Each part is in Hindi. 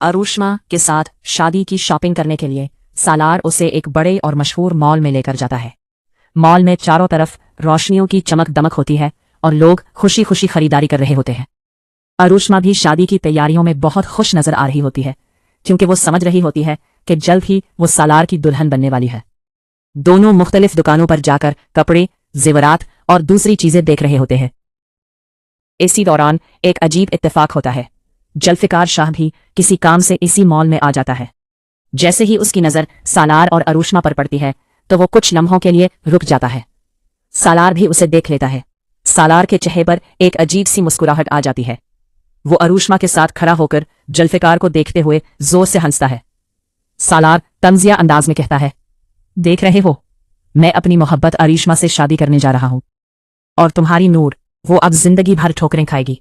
अरुष्मा के साथ शादी की शॉपिंग करने के लिए सालार उसे एक बड़े और मशहूर मॉल में लेकर जाता है। मॉल में चारों तरफ रोशनियों की चमक दमक होती है और लोग खुशी खुशी खरीदारी कर रहे होते हैं। अरुष्मा भी शादी की तैयारियों में बहुत खुश नजर आ रही होती है, क्योंकि वो समझ रही होती है कि जल्द ही वो सालार की दुल्हन बनने वाली है। दोनों मुख्तलिफ दुकानों पर जाकर कपड़े, जेवरात और दूसरी चीजें देख रहे होते हैं। इसी दौरान एक अजीब इत्तेफाक होता है। जुल्फिकार शाह भी किसी काम से इसी मॉल में आ जाता है। जैसे ही उसकी नजर सालार और अरुष्मा पर पड़ती है तो वो कुछ लम्हों के लिए रुक जाता है। सालार भी उसे देख लेता है। सालार के चेहरे पर एक अजीब सी मुस्कुराहट आ जाती है। वो अरुष्मा के साथ खड़ा होकर जुल्फिकार को देखते हुए जोर से हंसता है। सालार तंजिया अंदाज में कहता है, देख रहे हो, मैं अपनी मोहब्बत अरुष्मा से शादी करने जा रहा हूं, और तुम्हारी नूर, वो अब जिंदगी भर ठोकरें खाएगी।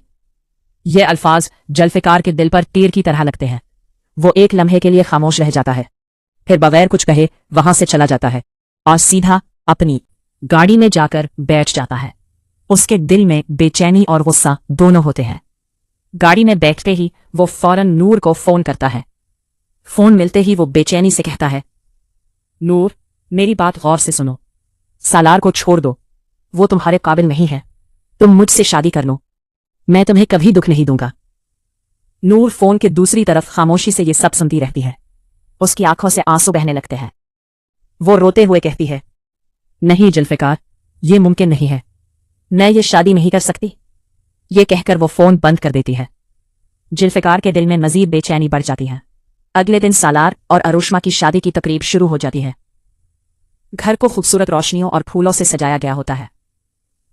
ये अल्फाज जुल्फिकार के दिल पर तीर की तरह लगते हैं। वो एक लम्हे के लिए खामोश रह जाता है, फिर बगैर कुछ कहे वहां से चला जाता है और सीधा अपनी गाड़ी में जाकर बैठ जाता है। उसके दिल में बेचैनी और गुस्सा दोनों होते हैं। गाड़ी में बैठते ही वो फौरन नूर को फोन करता है। फोन मिलते ही वो बेचैनी से कहता है, नूर, मेरी बात गौर से सुनो। सालार को छोड़ दो, वो तुम्हारे काबिल नहीं है। तुम मुझसे शादी कर लो, मैं तुम्हें कभी दुख नहीं दूंगा। नूर फोन के दूसरी तरफ खामोशी से ये सब सुनती रहती है। उसकी आंखों से आंसू बहने लगते हैं। वो रोते हुए कहती है, नहीं जुल्फिकार, ये मुमकिन नहीं है, मैं ये शादी नहीं कर सकती। ये कहकर वो फोन बंद कर देती है। जुल्फिकार के दिल में मजीद बेचैनी बढ़ जाती है। अगले दिन सालार और अरुष्मा की शादी की तकरीब शुरू हो जाती है। घर को खूबसूरत रोशनियों और फूलों से सजाया गया होता है।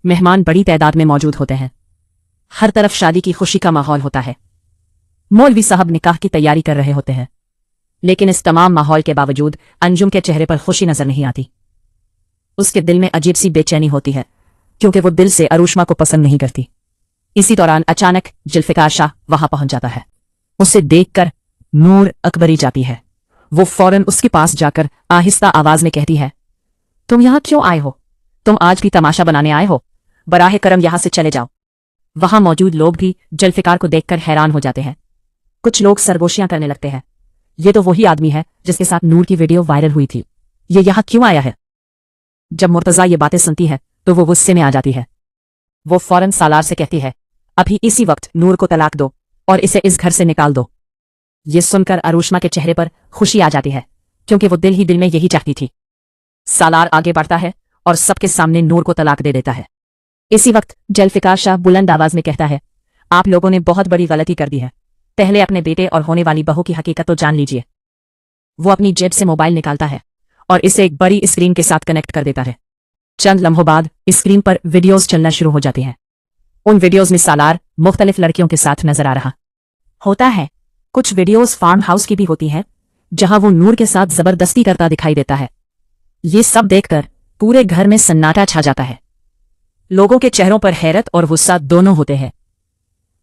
मेहमान बड़ी तादाद में मौजूद होते हैं। हर तरफ शादी की खुशी का माहौल होता है। मौलवी साहब निकाह की तैयारी कर रहे होते हैं, लेकिन इस तमाम माहौल के बावजूद अंजुम के चेहरे पर खुशी नजर नहीं आती। उसके दिल में अजीब सी बेचैनी होती है, क्योंकि वो दिल से अरुष्मा को पसंद नहीं करती। इसी दौरान अचानक जुल्फिकार शाह वहां पहुंच जाता है। उसे देखकर नूर अकबरी जाती है। वो फौरन उसके पास जाकर आहिस्ता आवाज में कहती है, तुम यहां क्यों आए हो? तुम आज भी तमाशा बनाने आए हो? बराहे करम यहां से चले जाओ। वहां मौजूद लोग भी जुल्फिकार को देखकर हैरान हो जाते हैं। कुछ लोग सरगोशियां करने लगते हैं, ये तो वही आदमी है जिसके साथ नूर की वीडियो वायरल हुई थी, ये यहां क्यों आया है? जब मुर्तजा ये बातें सुनती है तो वो गुस्से में आ जाती है। वो फौरन सालार से कहती है, अभी इसी वक्त नूर को तलाक दो और इसे इस घर से निकाल दो। ये सुनकर अरुष्मा के चेहरे पर खुशी आ जाती है, क्योंकि वो दिल ही दिल में यही चाहती थी। सालार आगे बढ़ता है और सबके सामने नूर को तलाक दे देता है। इसी वक्त जुल्फिकार शाह बुलंद आवाज में कहता है, आप लोगों ने बहुत बड़ी गलती कर दी है। पहले अपने बेटे और होने वाली बहू की हकीकत तो जान लीजिए। वो अपनी जेब से मोबाइल निकालता है और इसे एक बड़ी स्क्रीन के साथ कनेक्ट कर देता है। चंद लम्हों बाद स्क्रीन पर वीडियोस चलना शुरू हो जाती हैं। उन वीडियोस में सालार मुख्तलिफ लड़कियों के साथ नजर आ रहा होता है। कुछ वीडियोस फार्म हाउस की भी होती हैं, जहां वो नूर के साथ जबरदस्ती करता दिखाई देता है। ये सब देखकर पूरे घर में सन्नाटा छा जाता है। लोगों के चेहरों पर हैरत और गुस्सा दोनों होते हैं।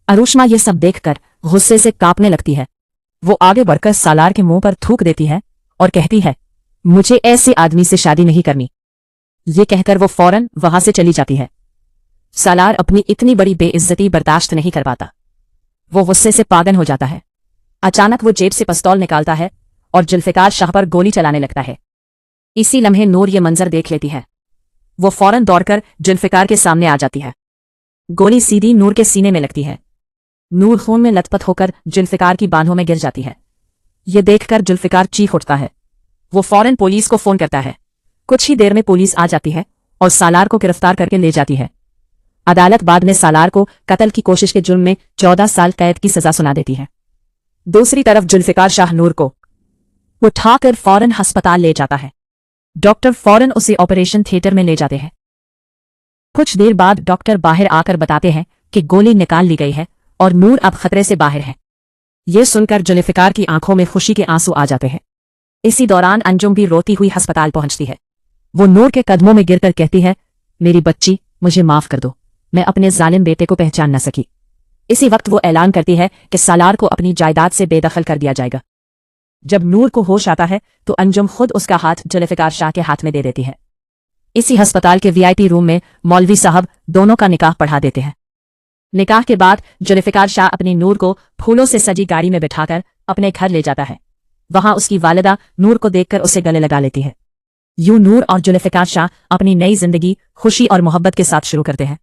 अरुष्मा ये सब देखकर गुस्से से कांपने लगती है। वो आगे बढ़कर सालार के मुंह पर थूक देती है और कहती है, मुझे ऐसे आदमी से शादी नहीं करनी। ये कहकर वो फौरन वहां से चली जाती है। सालार अपनी इतनी बड़ी बेइज्जती बर्दाश्त नहीं कर पाता। वो गुस्से से पागल हो जाता है। अचानक वो जेब से पिस्तौल निकालता है और जुल्फिकार शाह पर गोली चलाने लगता है। इसी लम्हे नूर ये मंजर देख लेती है। वो फौरन दौड़कर जुल्फिकार के सामने आ जाती है। गोली सीधी नूर के सीने में लगती है। नूर खून में लथपथ होकर जुल्फिकार की बाहों में गिर जाती है। ये देखकर जुल्फिकार चीख उठता है। वो फौरन पुलिस को फोन करता है। कुछ ही देर में पुलिस आ जाती है और सालार को गिरफ्तार करके ले जाती है। अदालत बाद में सालार को कत्ल की कोशिश के जुर्म में 14 साल कैद की सजा सुना देती है। दूसरी तरफ जुल्फिकार शाह नूर को उठाकर फौरन अस्पताल ले जाता है। डॉक्टर फौरन उसे ऑपरेशन थिएटर में ले जाते हैं। कुछ देर बाद डॉक्टर बाहर आकर बताते हैं कि गोली निकाल ली गई है और नूर अब खतरे से बाहर है। ये सुनकर जुल्फिकार की आंखों में खुशी के आंसू आ जाते हैं। इसी दौरान अंजुम भी रोती हुई अस्पताल पहुंचती है। वो नूर के कदमों में गिरकर कहती है, मेरी बच्ची, मुझे माफ कर दो, मैं अपने जालिम बेटे को पहचान न सकी। इसी वक्त वो ऐलान करती है कि सालार को अपनी जायदाद से बेदखल कर दिया जाएगा। जब नूर को होश आता है तो अंजुम खुद उसका हाथ जुल्फिकार शाह के हाथ में दे देती है। इसी अस्पताल के वीआईपी रूम में मौलवी साहब दोनों का निकाह पढ़ा देते हैं। निकाह के बाद जुल्फिकार शाह अपनी नूर को फूलों से सजी गाड़ी में बिठाकर अपने घर ले जाता है। वहां उसकी वालिदा नूर को देखकर उसे गले लगा लेती है। यूं नूर और जुल्फिकार शाह अपनी नई जिंदगी खुशी और मोहब्बत के साथ शुरू करते हैं।